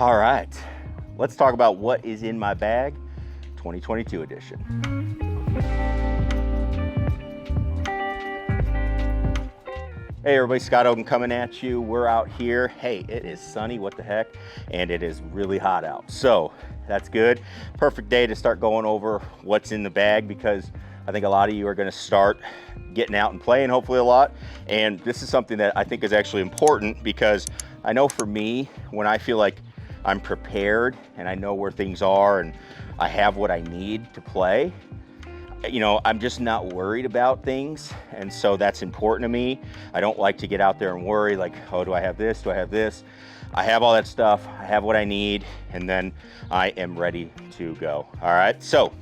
All right, let's talk about what is in my bag, 2022 edition. Hey everybody, Scott Oden coming at you. We're out here. Hey, it is sunny, what the heck, and it is really hot out. So that's good. Perfect day to start going over what's in the bag, because I think a lot of you are going to start getting out and playing, hopefully a lot. And this is something that I think is actually important, because I know for me, when I feel like I'm prepared and I know where things are and I have what I need to play, you know, I'm just not worried about things. And so that's important to me. I don't like to get out there and worry like, oh, do I have this? Do I have this? I have all that stuff. I have what I need, and then I am ready to go. All right, so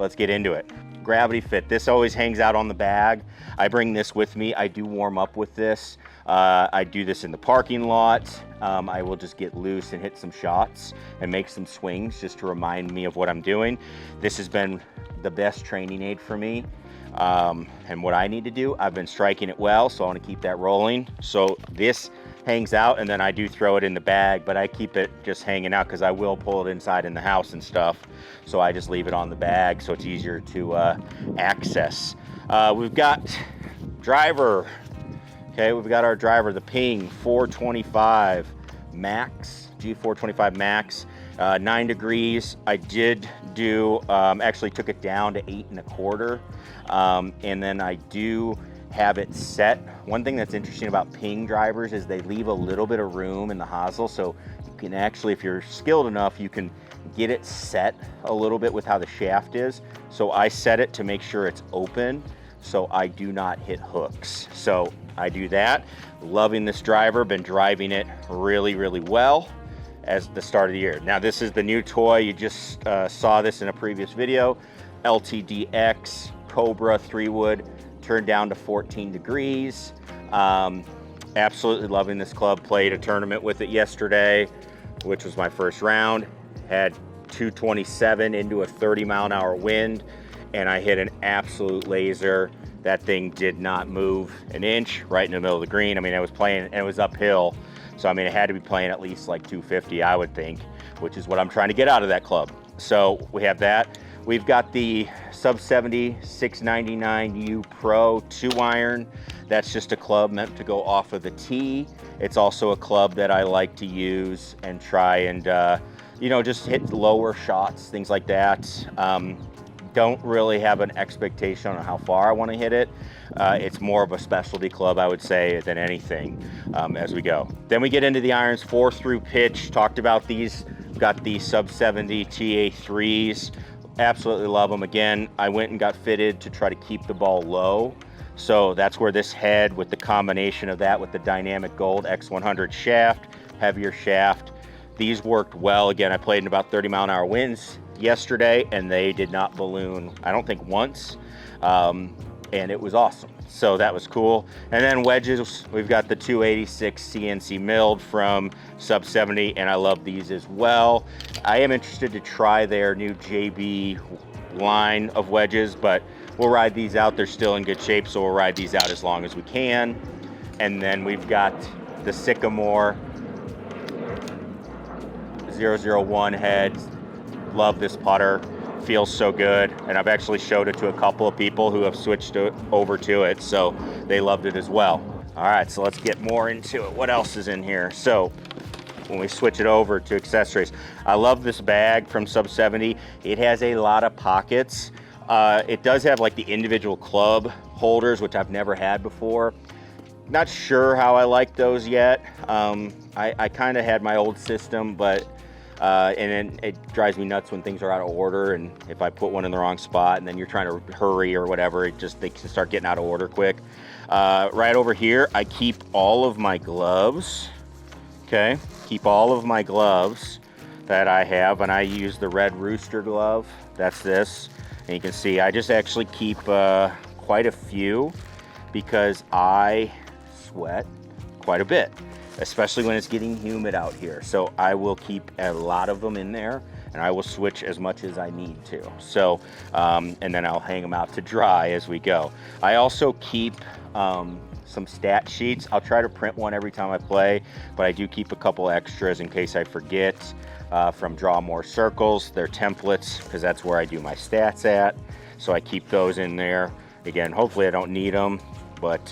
let's get into it. Gravity Fit, this always hangs out on the bag. I bring this with me. I do warm up with this. I do this in the parking lot. I will just get loose and hit some shots and make some swings just to remind me of what I'm doing. This has been the best training aid for me. And what I need to do, I've been striking it well, so I want to keep that rolling. So this hangs out, and then I do throw it in the bag, but I keep it just hanging out because I will pull it inside in the house and stuff. So I just leave it on the bag so it's easier to access. We've got driver. Okay, we've got our driver, the Ping 425 Max, G425 Max, 9 degrees. I did do, actually took it down to 8 1/4, and then I do have it set. One thing that's interesting about Ping drivers is they leave a little bit of room in the hosel, so you can actually, if you're skilled enough, you can get it set a little bit with how the shaft is. So I set it to make sure it's open so I do not hit hooks. So I do that. Loving this driver, been driving it really, really well as the start of the year. Now this is the new toy. You just saw this in a previous video. LTDX Cobra 3-wood, turned down to 14 degrees. Absolutely loving this club. Played a tournament with it yesterday, which was my first round. Had 227 into a 30-mile-an-hour wind, and I hit an absolute laser. That thing did not move an inch, right in the middle of the green. I mean, I was playing, and it was uphill. So, I mean, it had to be playing at least like 250, I would think, which is what I'm trying to get out of that club. So we have that. We've got the Sub 70 699U Pro 2-iron. That's just a club meant to go off of the tee. It's also a club that I like to use and try and, you know, just hit lower shots, things like that. Don't really have an expectation on how far I want to hit it. It's more of a specialty club, I would say, than anything as we go. Then we get into the irons, 4 through pitch. Talked about these. Got the Sub 70 TA3s. Absolutely love them. Again, I went and got fitted to try to keep the ball low. So that's where this head, with the combination of that with the Dynamic Gold X100 shaft, heavier shaft, these worked well. Again, I played in about 30-mile-an-hour winds yesterday, and they did not balloon, I don't think, once, and it was awesome. So that was cool. And then wedges, we've got the 286 CNC milled from Sub 70, and I love these as well. I am interested to try their new JB line of wedges, but we'll ride these out. They're still in good shape, so we'll ride these out as long as we can. And then we've got the Sycamore 001 heads. Love this putter, feels so good, and I've actually showed it to a couple of people who have switched over to it, so they loved it as well. All right, so let's get more into it. What else is in here? So when we switch it over to accessories, I love this bag from Sub 70. It has a lot of pockets. It does have like the individual club holders, which I've never had before. Not sure how I like those yet. I kind of had my old system, but and then it drives me nuts when things are out of order, and if I put one in the wrong spot and then you're trying to hurry or whatever, they can start getting out of order quick. Right over here, I keep all of my gloves. Okay, keep all of my gloves that I have, and I use the Red Rooster glove. That's this, and you can see I just actually keep quite a few because I sweat quite a bit, especially when it's getting humid out here. So I will keep a lot of them in there, and I will switch as much as I need to. So, and then I'll hang them out to dry as we go. I also keep some stat sheets. I'll try to print one every time I play, but I do keep a couple extras in case I forget, from Draw More Circles. They're templates because that's where I do my stats at. So I keep those in there. Again, hopefully I don't need them, but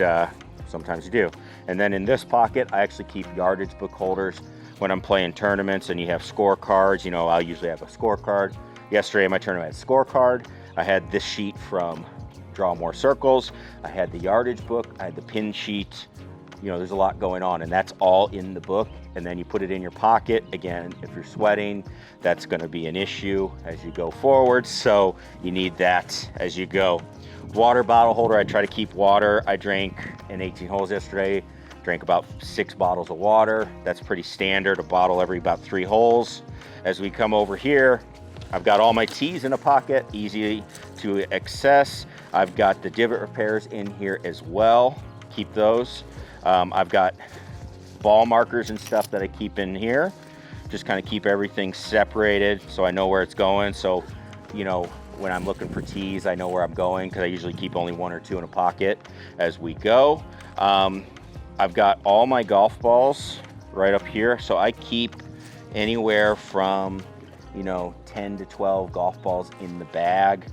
sometimes you do. And then in this pocket, I actually keep yardage book holders when I'm playing tournaments and you have scorecards. You know, I'll usually have a scorecard. Yesterday in my tournament I had a scorecard. I had this sheet from Draw More Circles. I had the yardage book. I had the pin sheet. You know, there's a lot going on, and that's all in the book. And then you put it in your pocket. Again, if you're sweating, that's going to be an issue as you go forward. So you need that as you go. Water bottle holder, I try to keep water. I drank in 18 holes yesterday, drank about 6 bottles of water. That's pretty standard, a bottle every about 3 holes. As we come over here, I've got all my tees in a pocket, easy to access. I've got the divot repairs in here as well, keep those. I've got ball markers and stuff that I keep in here. Just kind of keep everything separated so I know where it's going. So, you know, when I'm looking for tees, I know where I'm going because I usually keep only 1 or 2 in a pocket as we go. I've got all my golf balls right up here. So I keep anywhere from, you know, 10 to 12 golf balls in the bag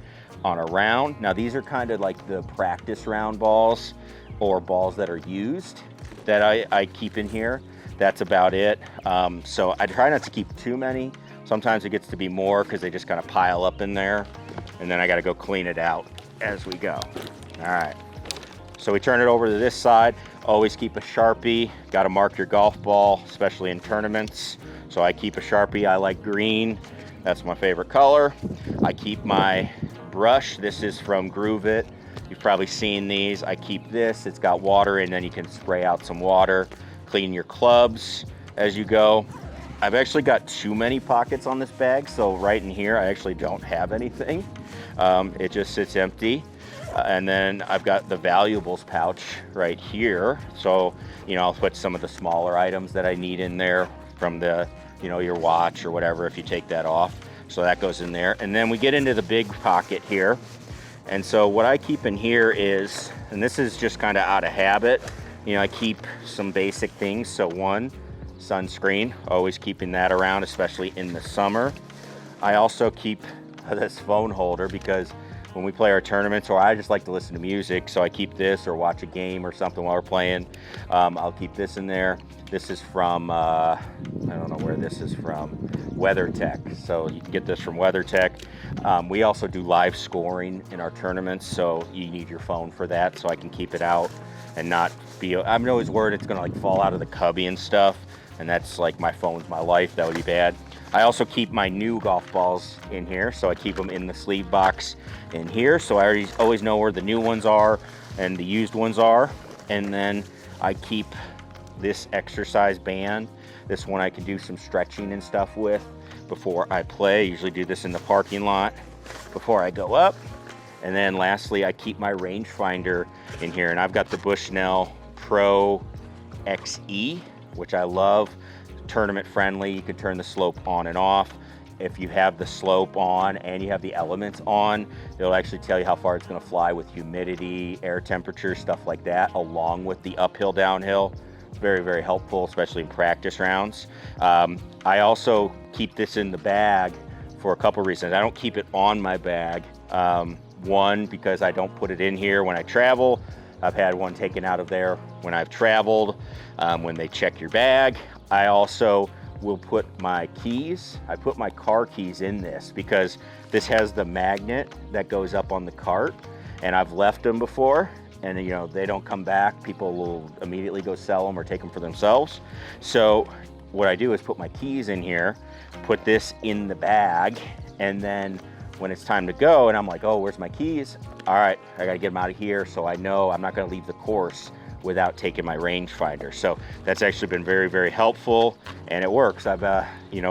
on a round. Now these are kind of like the practice round balls or balls that are used that I keep in here. That's about it. So I try not to keep too many. Sometimes it gets to be more because they just kind of pile up in there, and then I got to go clean it out as we go. All right, so we turn it over to this side. Always keep a Sharpie. Got to mark your golf ball, especially in tournaments. So I keep a Sharpie. I like green. That's my favorite color. I keep my brush. This is from Groove It. You've probably seen these. I keep this. It's got water in, then you can spray out some water. Clean your clubs as you go. I've actually got too many pockets on this bag, so right in here I actually don't have anything. It just sits empty. And then I've got the valuables pouch right here. So, you know, I'll put some of the smaller items that I need in there from the, you know, your watch or whatever if you take that off. So that goes in there. And then we get into the big pocket here. And so what I keep in here is, and this is just kind of out of habit, you know, I keep some basic things. So one, sunscreen, always keeping that around, especially in the summer. I also keep this phone holder because when we play our tournaments, or I just like to listen to music, so I keep this or watch a game or something while we're playing. I'll keep this in there. This is from, I don't know where this is from, WeatherTech. So you can get this from WeatherTech. We also do live scoring in our tournaments, so you need your phone for that, so I can keep it out and not be, I'm always worried it's gonna like fall out of the cubby and stuff, and that's like, my phone's my life, that would be bad. I also keep my new golf balls in here, so I keep them in the sleeve box in here, so I always know where the new ones are and the used ones are. And then I keep this exercise band. This one I can do some stretching and stuff with before I play. I usually do this in the parking lot before I go up. And then lastly, I keep my rangefinder in here, and I've got the Bushnell Pro XE, which I love. Tournament friendly. You can turn the slope on and off. If you have the slope on and you have the elements on, it'll actually tell you how far it's going to fly with humidity, air temperature, stuff like that, along with the uphill, downhill. Very, very helpful, especially in practice rounds. I also keep this in the bag for a couple reasons. I don't keep it on my bag. One, because I don't put it in here when I travel. I've had one taken out of there when I've traveled, when they check your bag. I also will put my keys. I put my car keys in this because this has the magnet that goes up on the cart, and I've left them before, and you know, they don't come back. People will immediately go sell them or take them for themselves. So what I do is put my keys in here, put this in the bag, and then when it's time to go and I'm like, oh, where's my keys? All right, I gotta get them out of here, so I know I'm not gonna leave the course without taking my rangefinder. So that's actually been very, very helpful, and it works. I've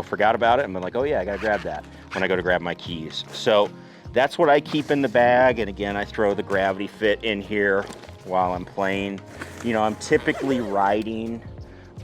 forgot about it and been like, oh yeah, I gotta grab that when I go to grab my keys. So that's what I keep in the bag. And again, I throw the Gravity Fit in here while I'm playing. You know, I'm typically riding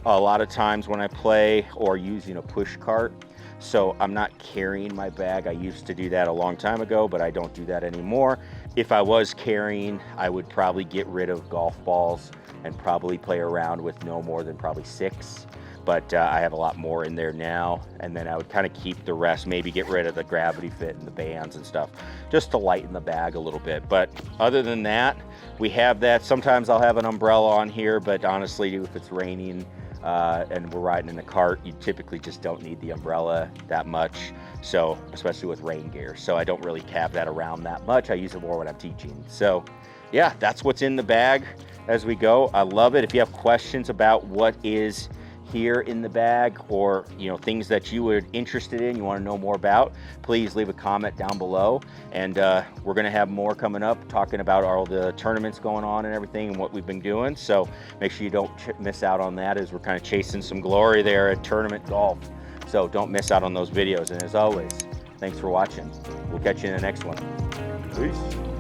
a lot of times when I play, or using a push cart. So I'm not carrying my bag. I used to do that a long time ago, but I don't do that anymore. if I was carrying, I would probably get rid of golf balls and probably play around with no more than probably 6. But I have a lot more in there now, and then I would kind of keep the rest, maybe get rid of the gravity fit and the bands and stuff, just to lighten the bag a little bit. But other than that, we have that. Sometimes I'll have an umbrella on here, but honestly, if it's raining and we're riding in the cart, you typically just don't need the umbrella that much. So, especially with rain gear. So I don't really have that around that much. I use it more when I'm teaching. So yeah, that's what's in the bag as we go. I love it. If you have questions about what is here in the bag, or things that you were interested in, you want to know more about, please leave a comment down below. And we're going to have more coming up, talking about all the tournaments going on and everything and what we've been doing. So make sure you don't miss out on that, as we're kind of chasing some glory there at tournament golf. So don't miss out on those videos. And as always, thanks for watching. We'll catch you in the next one. Peace.